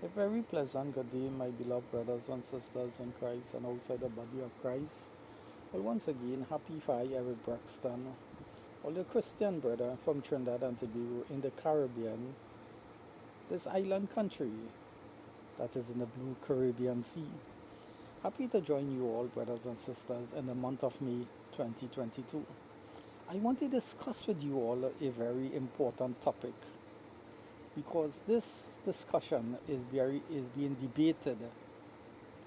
A very pleasant good day, my beloved brothers and sisters in Christ and outside the body of Christ. Well, once again, happy Phi Eric Braxton, all the Christian brother from Trinidad and Tobago in the Caribbean, this island country that is in the blue Caribbean Sea. Happy to join you all, brothers and sisters, in the month of May 2022. I want to discuss with you all a very important topic because this discussion is being debated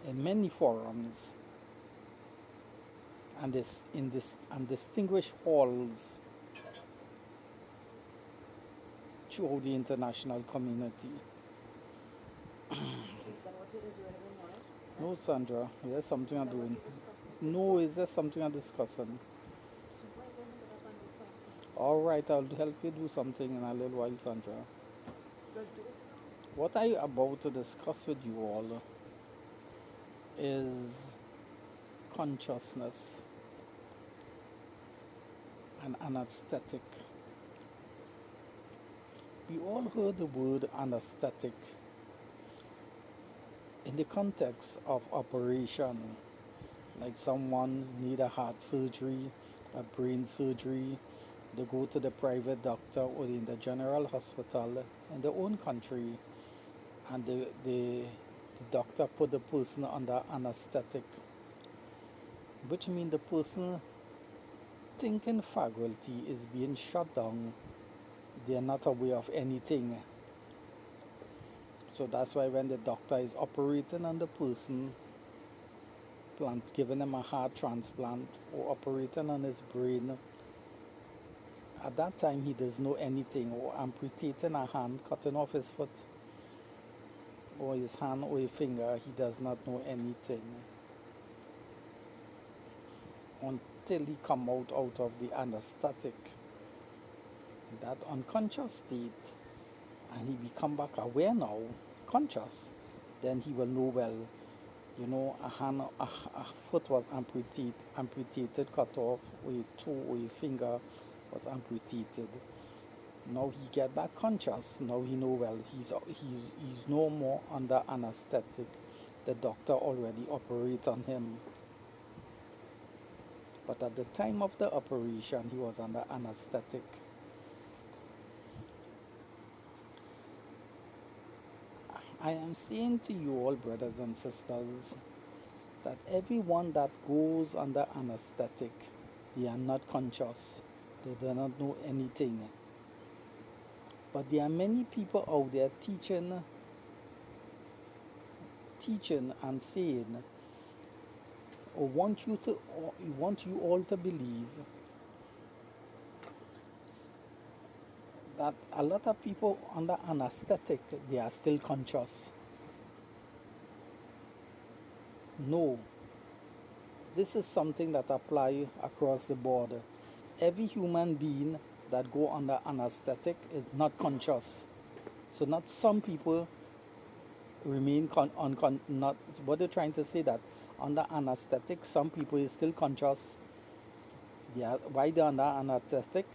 in many forums and distinguished halls throughout the international community. No, Sandra, there's something I'm doing. No, is there something I'm discussing? All right, I'll help you do something in a little while, Sandra. What I about to discuss with you all is consciousness and anesthetic. We all heard the word anesthetic in the context of operation, like someone need a heart surgery, a brain surgery, they go to the private doctor or in the general hospital in their own country, and the doctor put the person under anesthetic, which means the person thinking faculty is being shut down. They are not aware of anything. So that's why when the doctor is operating on the person, giving him a heart transplant or operating on his brain, at that time he doesn't know anything, or amputating a hand, cutting off his foot, or his hand or his finger, he does not know anything until he come out of the anesthetic, that unconscious state, and he become back aware now, conscious. Then he will know, well, a foot was amputated, cut off, or a toe or a finger was amputated. Now he get back conscious. Now he know, well, he's no more under anesthetic. The doctor already operate on him. But at the time of the operation, he was under anesthetic. I am saying to you all, brothers and sisters, that everyone that goes under anesthetic, they are not conscious. They do not know anything. But there are many people out there teaching and saying, or want you all to believe that a lot of people under anesthetic, they are still conscious. No, this is something that apply across the board. Every human being that go under anesthetic is not conscious. So not some people remain not what they're trying to say, that under anesthetic some people is still conscious. Why they're under anesthetic?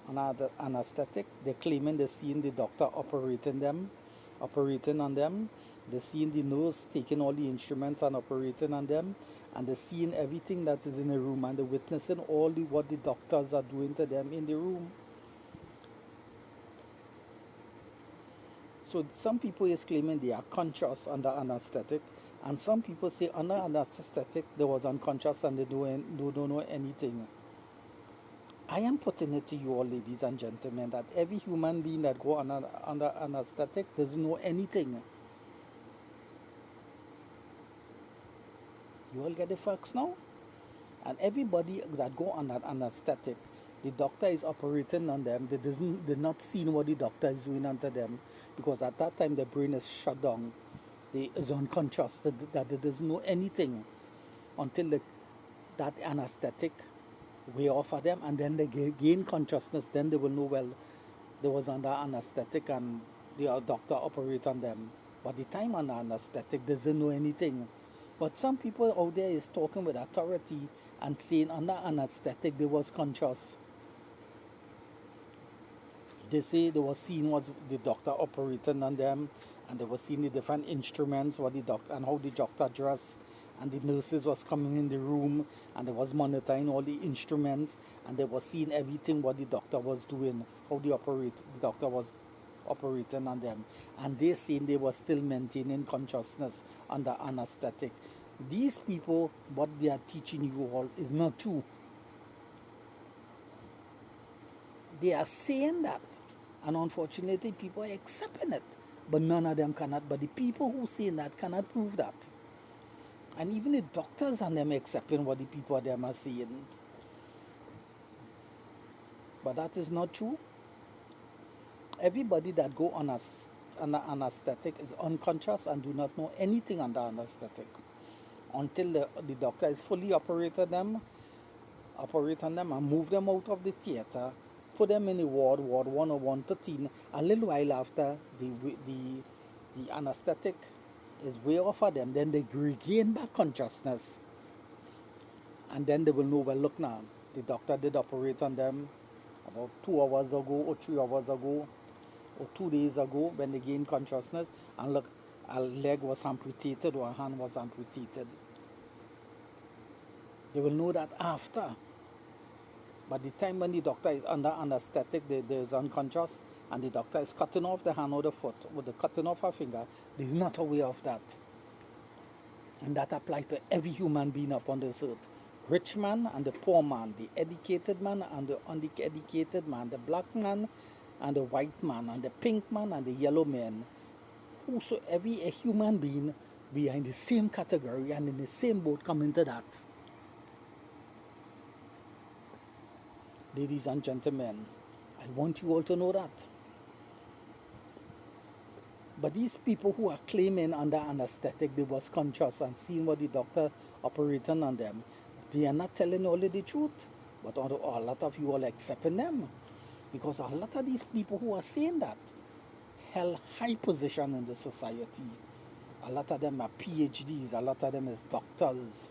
Under anesthetic, they're claiming they're seeing the doctor operating on them. They're seeing the nurse taking all the instruments and operating on them, and they're seeing everything that is in the room, and they're witnessing what the doctors are doing to them in the room. So some people is claiming they are conscious under anesthetic, and some people say under anesthetic they was unconscious and they don't know anything. I am putting it to you all, ladies and gentlemen, that every human being that go under anesthetic doesn't know anything. You all get the facts now? And everybody that go under anesthetic, the doctor is operating on them. They're not seeing what the doctor is doing unto them, because at that time the brain is shut down. They is unconscious, that they doesn't know anything until that anesthetic wear off of them, and then they gain consciousness. Then they will know, well, they was under anesthetic and the doctor operate on them. But the time under anesthetic doesn't know anything. But some people out there is talking with authority and saying under anesthetic they was conscious. They say they were seeing was the doctor operating on them, and they were seeing the different instruments, what the doctor and how the doctor dressed, and the nurses was coming in the room, and they was monitoring all the instruments, and they were seeing everything what the doctor was doing, how the doctor was operating on them, and they saying they were still maintaining consciousness under anesthetic. These people, what they are teaching you all is not true. They are saying that, and unfortunately, people are accepting it. But none of them cannot. But the people who saying that cannot prove that. And even the doctors and them accepting what the people of them are saying. But that is not true. Everybody that go on under anesthetic is unconscious and do not know anything under anesthetic until the doctor is fully operate on them and move them out of the theater, put them in the ward 1 or 113. A little while after the anesthetic is way off of them, then they regain back consciousness, and then they will know, well, look now, the doctor did operate on them about 2 hours ago or 3 hours ago or 2 days ago when they gained consciousness, and look, a leg was amputated or a hand was amputated. They will know that after. But the time when the doctor is under anesthetic, they is unconscious, and the doctor is cutting off the hand or the foot, or the cutting off a finger, they is not aware of that. And that applies to every human being upon this earth. Rich man and the poor man, the educated man and the uneducated man, the black man and the white man, and the pink man and the yellow man. Whosoever a human being, we are in the same category and in the same boat coming to that. Ladies and gentlemen, I want you all to know that. But these people who are claiming under anesthetic they was conscious and seeing what the doctor operating on them, they are not telling all of the truth. But a lot of you all accepting them. Because a lot of these people who are saying that held high position in the society. A lot of them are PhDs, a lot of them is doctors.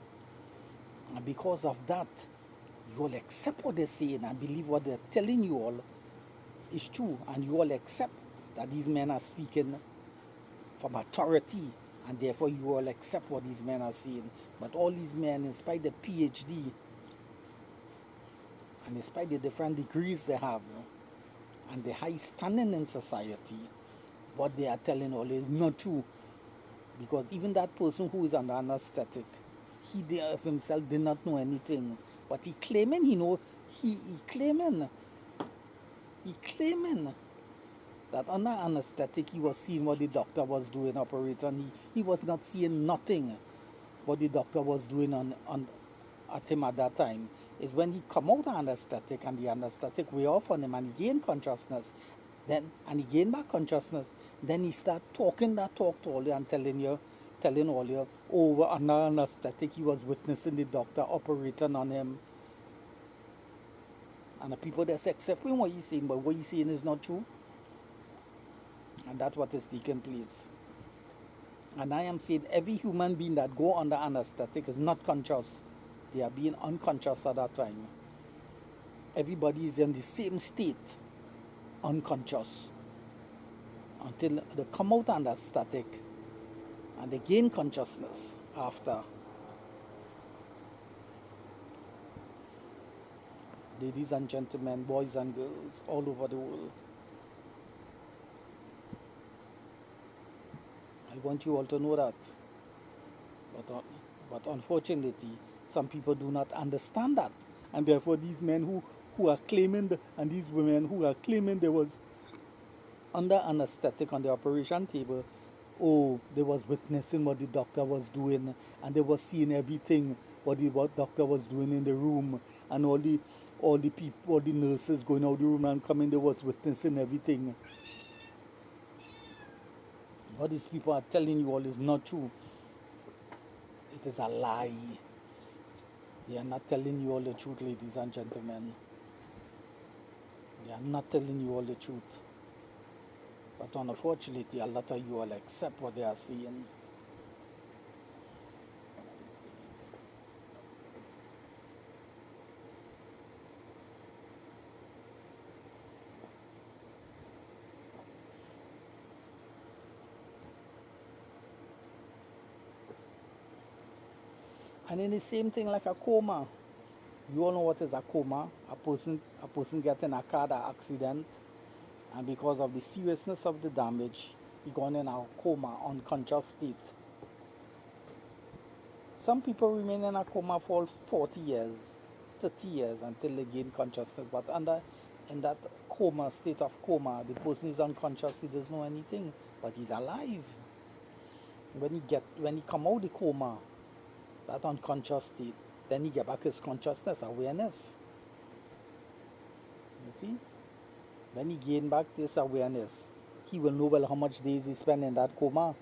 And because of that, you all accept what they're saying and believe what they're telling you all is true. And you all accept that these men are speaking from authority, and therefore you all accept what these men are saying. But all these men, in spite of the PhD, and despite the different degrees they have, and the high standing in society, what they are telling all is not true. Because even that person who is under anesthetic, he of himself did not know anything. But he claiming he claiming that under anesthetic he was seeing what the doctor was doing operating. He was not seeing nothing what the doctor was doing at him at that time. Is when he come out of anesthetic and the anesthetic wear off on him and he gain consciousness, and he gain back consciousness, then he start talking that talk to all you and telling all you, oh, under anesthetic he was witnessing the doctor operating on him. And the people that's accepting what he's saying, but what he's saying is not true. And that's what is taking place. And I am saying every human being that go under anesthetic is not conscious. They are being unconscious at that time. Everybody is in the same state, unconscious, until they come out anesthetic and they gain consciousness after. Ladies and gentlemen, boys and girls all over the world, I want you all to know that. But unfortunately, some people do not understand that. And therefore these men who are claiming, and these women who are claiming they was under anesthetic on the operation table, oh, they was witnessing what the doctor was doing, and they was seeing everything what doctor was doing in the room, and all the people, all the nurses going out the room and coming, they was witnessing everything. What these people are telling you all is not true. It is a lie. They are not telling you all the truth, ladies and gentlemen. They are not telling you all the truth. But unfortunately, a lot of you all accept what they are saying. And in the same thing like a coma, you all know what is a coma. A person get in a car accident, and because of the seriousness of the damage, he gone in a coma, unconscious state. Some people remain in a coma for 40 years, 30 years until they gain consciousness. But in that coma, state of coma, the person is unconscious, he doesn't know anything, but he's alive. When he come out the coma, that unconscious state, then he get back his consciousness, awareness. You see? When he gain back this awareness, he will know well how much days he spent in that coma,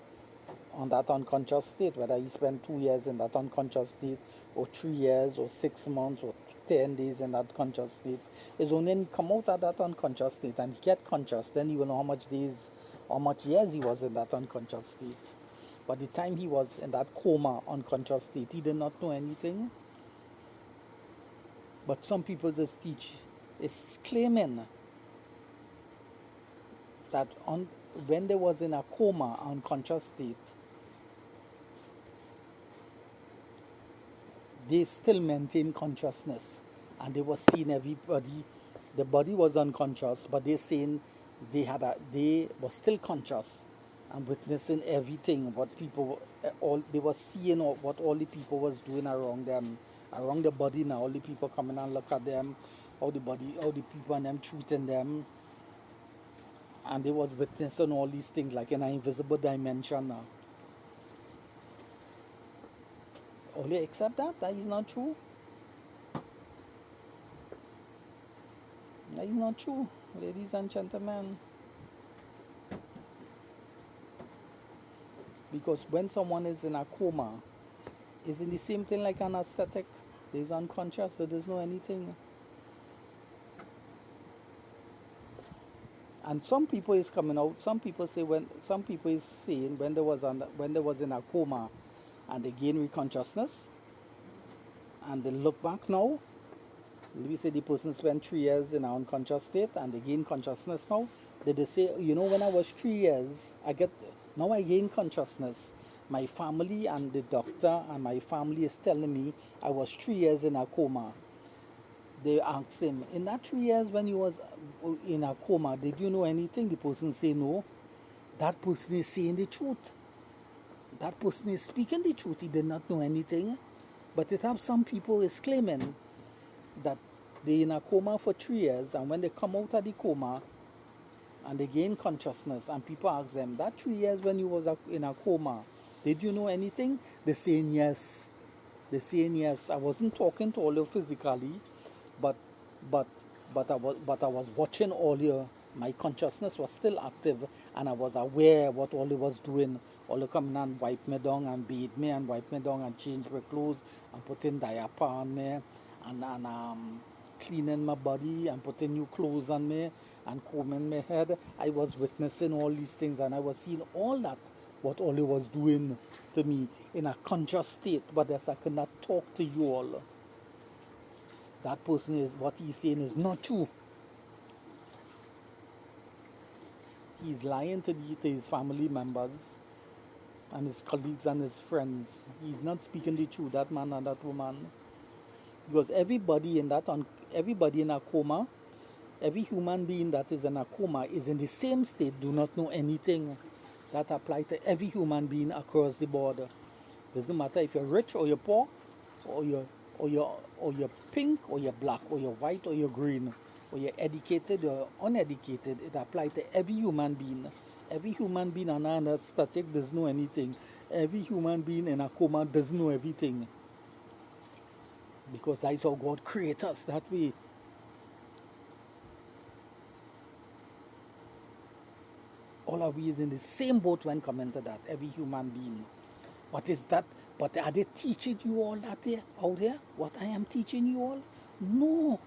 on that unconscious state, whether he spent 2 years in that unconscious state, or 3 years, or 6 months, or 10 days in that conscious state. It's only when he come out of that unconscious state and he get conscious, then he will know how much days, how much years he was in that unconscious state. But the time he was in that coma, unconscious state, he did not know anything. But some people just is claiming that when they was in a coma, unconscious state, they still maintain consciousness, and they were seeing everybody. The body was unconscious, but they saying they were still conscious and witnessing everything. What people they were seeing what all the people was doing around them, around the body. Now all the people coming and look at them, how the people and them treating them, and they was witnessing all these things like in an invisible dimension now. Only accept that is not true. That is not true, ladies and gentlemen. Because when someone is in a coma, is in the same thing like anesthetic. There's unconscious, there doesn't know anything. And some people is coming out. Some people is saying when they was in a coma, and they gain consciousness, and they look back now. We say the person spent 3 years in an unconscious state, and they gain consciousness now. They say, when I was 3 years, I gain consciousness. My family and the doctor and my family is telling me I was 3 years in a coma. They asked him, in that 3 years when you was in a coma, did you know anything? The person say no. That person is saying the truth. That person is speaking the truth. He did not know anything. But it have some people is claiming that they in a coma for 3 years, and when they come out of the coma and they gain consciousness, and people ask them, that 3 years when you was in a coma, did you know anything? They're saying yes. They're saying yes. I wasn't talking to all you physically, but I was watching all you. My consciousness was still active, and I was aware what all he was doing. All he come and wipe me down and bathe me and wipe me down and change my clothes and put in diaper on me and cleaning my body and putting new clothes on me and combing my head. I was witnessing all these things, and I was seeing all that, what all he was doing to me in a conscious state. But as I cannot talk to you all, that person is, what he's saying is not true. He's lying to his family members and his colleagues and his friends. He's not speaking the truth, that man and that woman. Because everybody in a coma, every human being that is in a coma is in the same state, do not know anything. That applies to every human being across the border. Doesn't matter if you're rich or you're poor, or you're pink, or you're black, or you're white, or you're green, or you're educated or uneducated. It applies to every human being. Every human being on anesthetic doesn't know anything. Every human being in a coma doesn't know everything. Because that's how God created us that way. All of we is in the same boat when coming to that, every human being. What is that? But are they teaching you all that out there? What I am teaching you all? No.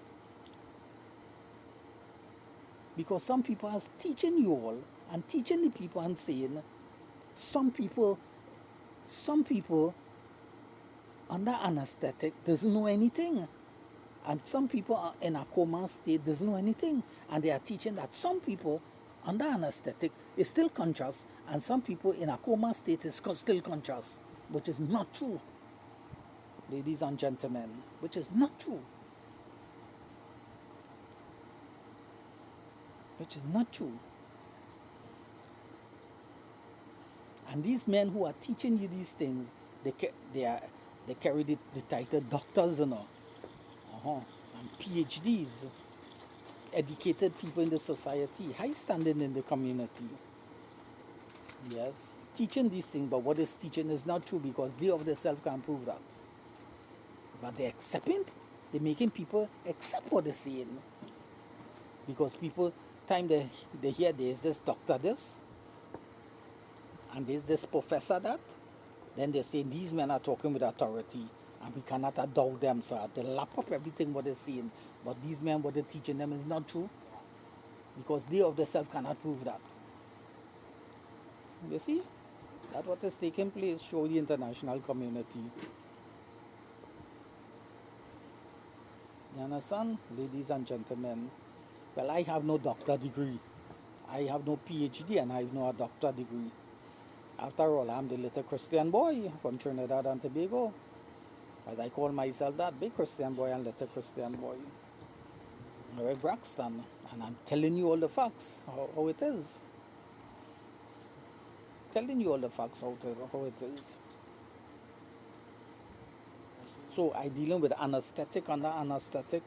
Because some people are teaching you all and teaching the people and saying some people under anesthetic doesn't know anything. And some people are in a coma state doesn't know anything. And they are teaching that some people under anesthetic is still conscious, and some people in a coma state is still conscious, which is not true. ladies and gentlemen, which is not true. Which is not true. And these men who are teaching you these things, they carry the title doctors, and PhDs, educated people in the society, high standing in the community. Yes, teaching these things, but what is teaching is not true because they of themselves can't prove that. But they're accepting, they're making people accept what they're saying. Because people, time they hear there's this doctor this, and there's this professor that, then they say these men are talking with authority and we cannot doubt them, so they lap up everything what they're saying. But these men, what they're teaching them is not true because they of themselves cannot prove that. You see, that's what is taking place. Show the international community. You understand, ladies and gentlemen? Well, I have no doctor degree. I have no PhD and I have no doctor degree. After all, I'm the little Christian boy from Trinidad and Tobago. As I call myself that, big Christian boy and little Christian boy. Eric Braxton. And I'm telling you all the facts, how it is. Telling you all the facts how it is. So I dealing with anesthetic, under anesthetic,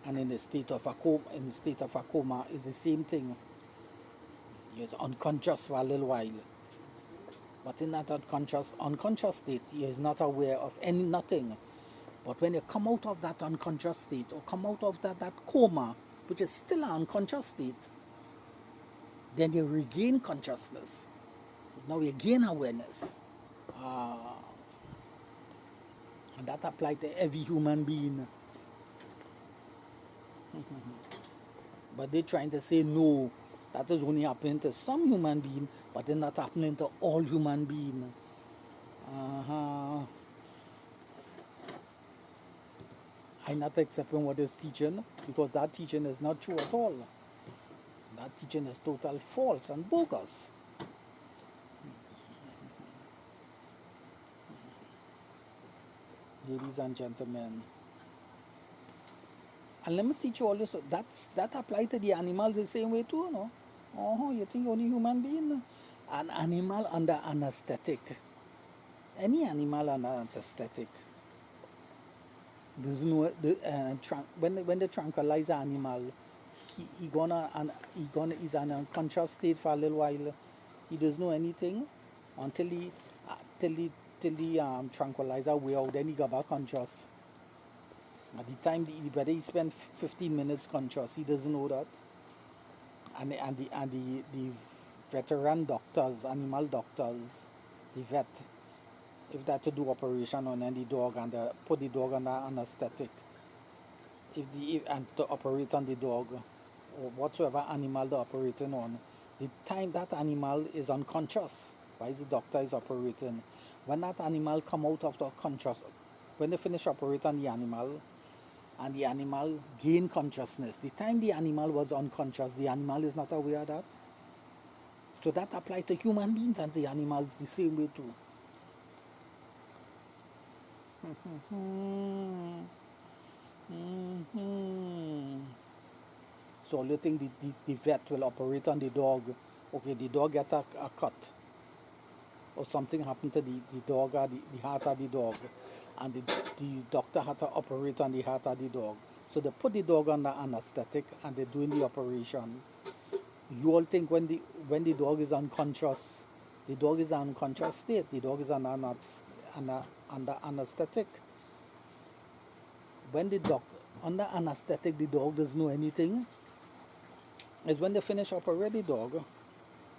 and in the state of a coma is the same thing. You're unconscious for a little while. But in that unconscious state, you're not aware of nothing. But when you come out of that unconscious state, or come out of that coma, which is still an unconscious state, then you regain consciousness. Now you gain awareness. And that applies to every human being. But they're trying to say no, that is only happening to some human being, but it's not happening to all human beings. I'm not accepting what is teaching because that teaching is not true at all. That teaching is total false and bogus. Ladies and gentlemen. And let me teach you all this. That applies to the animals the same way too, no? You think only human being? An animal under anesthetic. Any animal under anesthetic. There's no when they tranquilize an animal, he's in an unconscious state for a little while. He doesn't know anything until the tranquilizer wear out. Then he got back conscious. At the time, whether he spent 15 minutes conscious, he doesn't know that. And the veteran doctors, animal doctors, the vet, if they had to do operation on any dog and put the dog under anesthetic, and to operate on the dog or whatsoever animal they're operating on, the time that animal is unconscious, while the doctor is operating, when that animal come out of the conscious, when they finish operating the animal, and the animal gain consciousness, the time the animal was unconscious, the animal is not aware of that. So that applies to human beings and the animals the same way too. So you think the vet will operate on the dog? Okay, the dog get a cut, or something happened to the dog or the heart of the dog, and the doctor had to operate on the heart of the dog. So they put the dog under anesthetic and they're doing the operation. You all think when the dog is unconscious, the dog is in an unconscious state, the dog is under anesthetic. When the dog under anesthetic, the dog doesn't know anything. Is when they finish operating the dog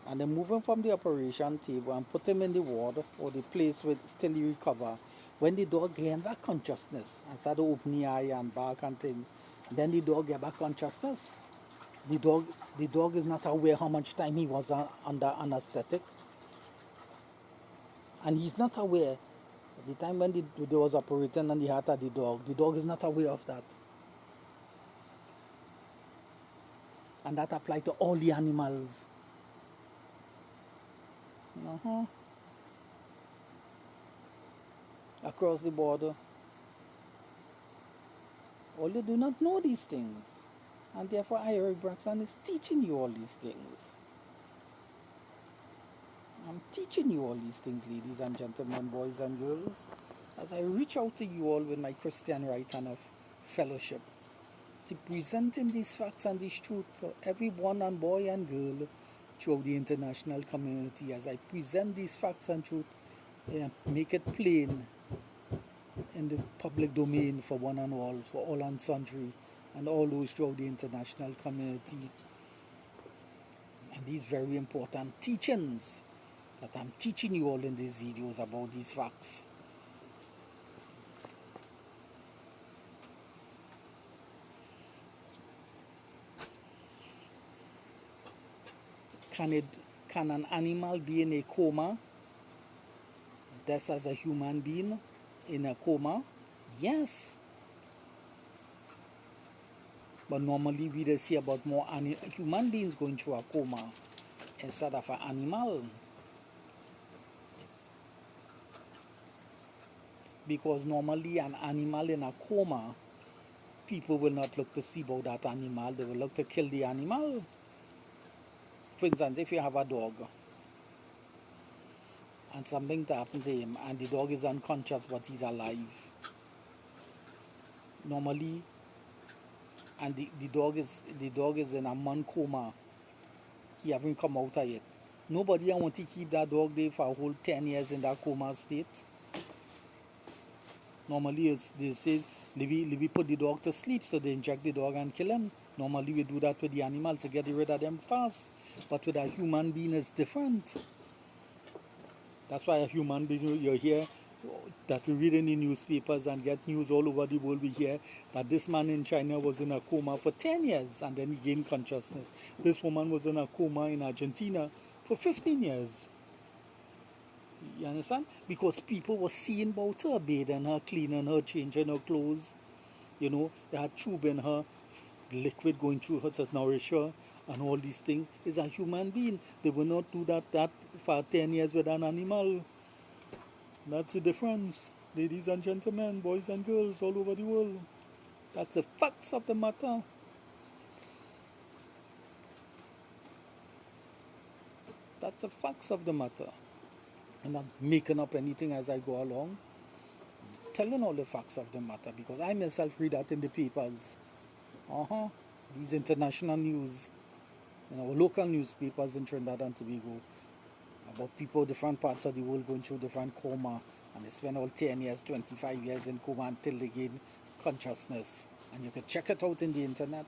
and they move him from the operation table and put him in the ward or the place till he recover. When the dog gain back consciousness and start to open the eye and bark and thing, then the dog get back consciousness. The dog is not aware how much time he was under anesthetic, and he's not aware the time when they was operating on the heart of the dog is not aware of that. And that applies to all the animals. Across the border. Or you do not know these things. And therefore Eric Braxton is teaching you all these things. I'm teaching you all these things, ladies and gentlemen, boys and girls, as I reach out to you all with my Christian right hand of fellowship, to presenting these facts and this truth to everyone and boy and girl throughout the international community. As I present these facts and truth, make it plain in the public domain for one and all, for all and sundry, and all those throughout the international community. And these very important teachings that I'm teaching you all in these videos about these facts. Can an animal be in a coma just as a human being in a coma? Yes. But normally we just see about more human beings going through a coma instead of an animal. Because normally an animal in a coma, people will not look to see about that animal, they will look to kill the animal. For instance, if you have a dog and something happens to him and the dog is unconscious but he's alive, normally, and the dog is in a man coma, he haven't come out of it. Nobody want to keep that dog there for a whole 10 years in that coma state. Normally they say we put the dog to sleep, so they inject the dog and kill him. Normally we do that with the animals to get rid of them fast. But with a human being it's different. That's why a human being, you hear that we read in the newspapers and get news all over the world, we hear that this man in China was in a coma for 10 years and then he gained consciousness. This woman was in a coma in Argentina for 15 years. You understand? Because people were seeing about her, bathing her, cleaning her, changing her clothes. You know, they had tube in her, liquid going through her to nourish her, and all these things. Is a human being. They will not do that for 10 years with an animal. That's the difference, ladies and gentlemen, boys and girls all over the world. That's the facts of the matter. That's the facts of the matter. And I'm making up anything as I go along, telling all the facts of the matter, because I myself read that in the papers. These international news, local newspapers in Trinidad and Tobago, about people different parts of the world going through different coma, and they spend all 10 years, 25 years in coma until they gain consciousness. And you can check it out in the internet.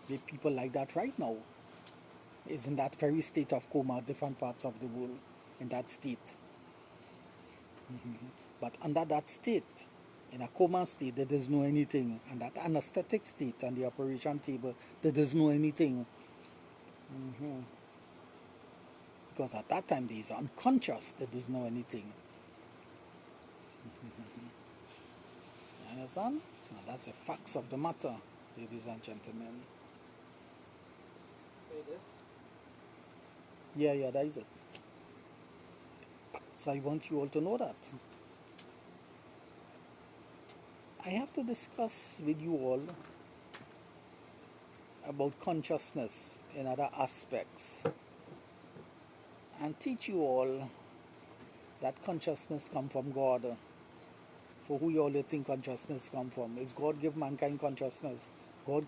There are people like that right now is in that very state of coma, different parts of the world, in that state. But under that state, in a coma state, they doesn't know anything. And that anesthetic state on the operation table, they doesn't know anything. Because at that time, they is unconscious, they doesn't know anything. You understand? Now that's the facts of the matter, ladies and gentlemen. Yeah, that is it. So I want you all to know that. I have to discuss with you all about consciousness in other aspects and teach you all that consciousness comes from God. For who you all think consciousness come from? Is God give mankind consciousness? God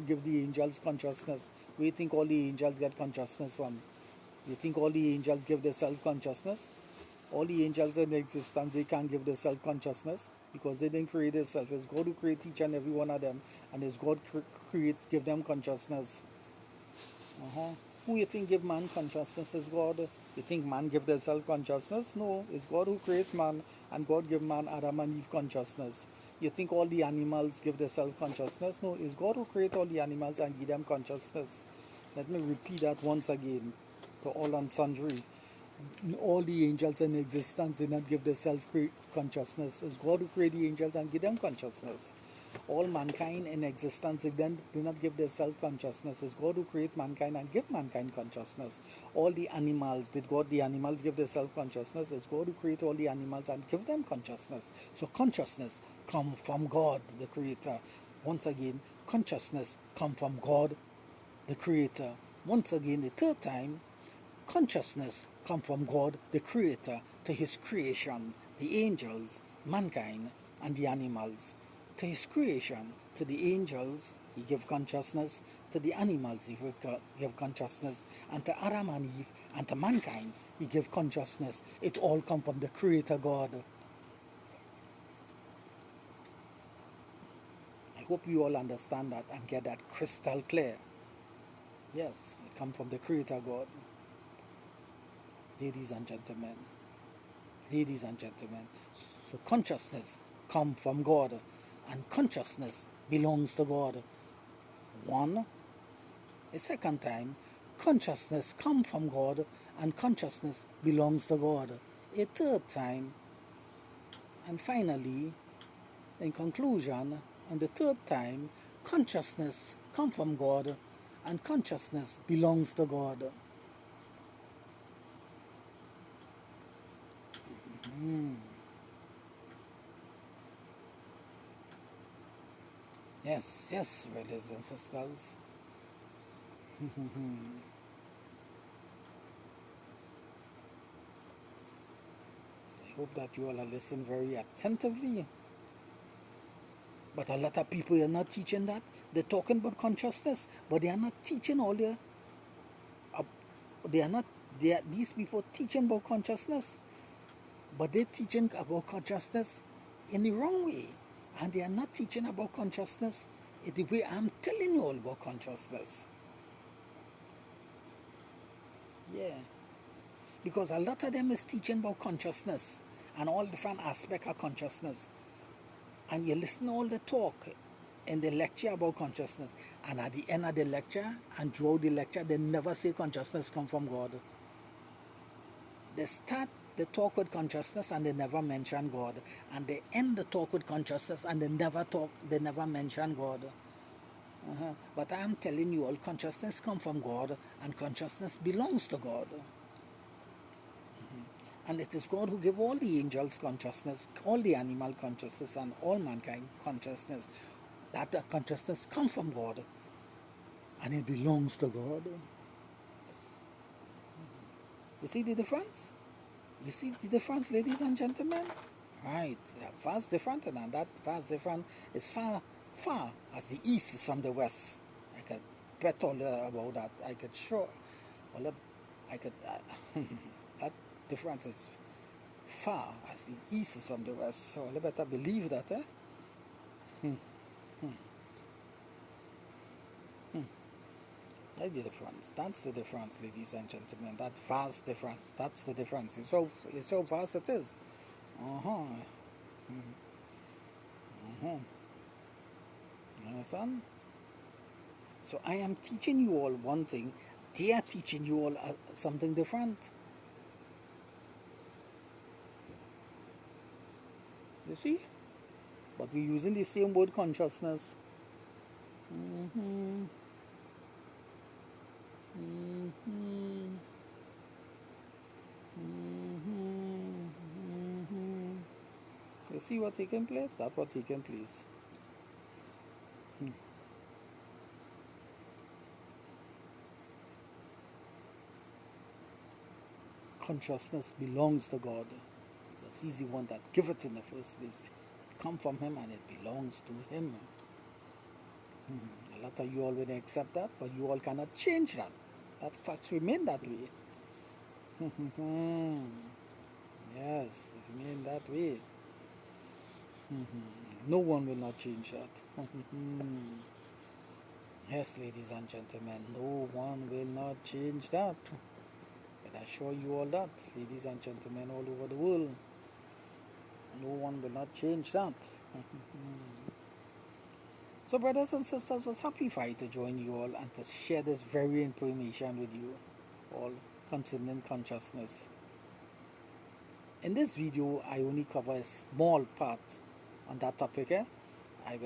give the angels consciousness. Where you think all the angels get consciousness from? You think all the angels give their self-consciousness? All the angels in existence, they can't give their self-consciousness because they didn't create themselves. It's God who created each and every one of them, and it's God give them consciousness. Who you think give man consciousness is God? You think man give their self-consciousness? No, it's God who creates man, and God give man Adam and Eve consciousness. You think all the animals give their self-consciousness? No, it's God who create all the animals and give them consciousness. Let me repeat that once again to all and sundry. All the angels in existence did not give their self-consciousness. It's God who created the angels and give them consciousness. All mankind in existence did not give their self-consciousness. It's God who created mankind and give mankind consciousness. All the animals, the animals give their self-consciousness? It's God who created all the animals and give them consciousness. So consciousness come from God, the creator. Once again, consciousness comes from God, the Creator. Once again, the third time, consciousness comes from God, the Creator, to His creation, the angels, mankind, and the animals. To His creation, to the angels, He gave consciousness. To the animals, He gave consciousness. And to Adam and Eve, and to mankind, He gave consciousness. It all comes from the Creator God. I hope you all understand that and get that crystal clear. Yes, it comes from the Creator God. Ladies and gentlemen, so consciousness comes from God, and consciousness belongs to God. One. A second time, consciousness comes from God, and consciousness belongs to God. A third time, and finally, in conclusion, on the third time, consciousness comes from God, and consciousness belongs to God. Yes, brothers and sisters. I hope that you all are listening very attentively. But a lot of people are not teaching that. They're talking about consciousness, but they are not teaching all the. These people teaching about consciousness, but they're teaching about consciousness in the wrong way, and they are not teaching about consciousness in the way I'm telling you all about consciousness. Yeah, because a lot of them is teaching about consciousness and all different aspects of consciousness, and you listen to all the talk in the lecture about consciousness, and at the end of the lecture and throughout the lecture, they never say consciousness come from God. They start the talk with consciousness and they never mention God, and they end the talk with consciousness and they never mention God. But I am telling you all, consciousness comes from God, and consciousness belongs to God. And it is God who gave all the angels consciousness, all the animal consciousness, and all mankind consciousness. That consciousness comes from God, and it belongs to God. You see the difference? You see the difference, ladies and gentlemen? Right, vast difference, and that vast difference is far as the east is from the west. I could bet all about that. I could show, well, I could, that difference is far as the east is from the west. So I better believe that, eh? That's the difference. That's the difference, ladies and gentlemen. That vast difference. That's the difference. It's so vast it is. You understand? So I am teaching you all one thing. They are teaching you all something different. You see? But we're using the same word, consciousness. You see what's taking place? That's what's taking place. Consciousness belongs to God. He's the one that gave it in the first place. It comes from Him and it belongs to Him. A lot of you all will accept that, but you all cannot change that. That facts remain that way. Yes, it remain that way. No one will not change that. Yes, ladies and gentlemen, no one will not change that. But I assure you all that, ladies and gentlemen all over the world, no one will not change that. So, brothers and sisters, I was happy for I to join you all and to share this very information with you all concerning consciousness. In this video, I only cover a small part on that topic. I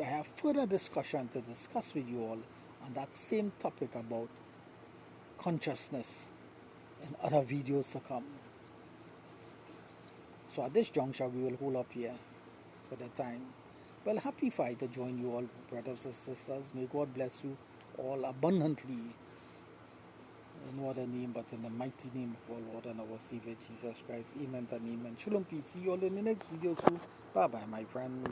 have further discussion to discuss with you all on that same topic about consciousness in other videos to come. So at this juncture, we will hold up here for the time. Well, happy for I to join you all, brothers and sisters. May God bless you all abundantly. In no other name but in the mighty name of our Lord and our Savior Jesus Christ. Amen and amen. Shalom, peace. See you all in the next video soon. Bye bye, my friend.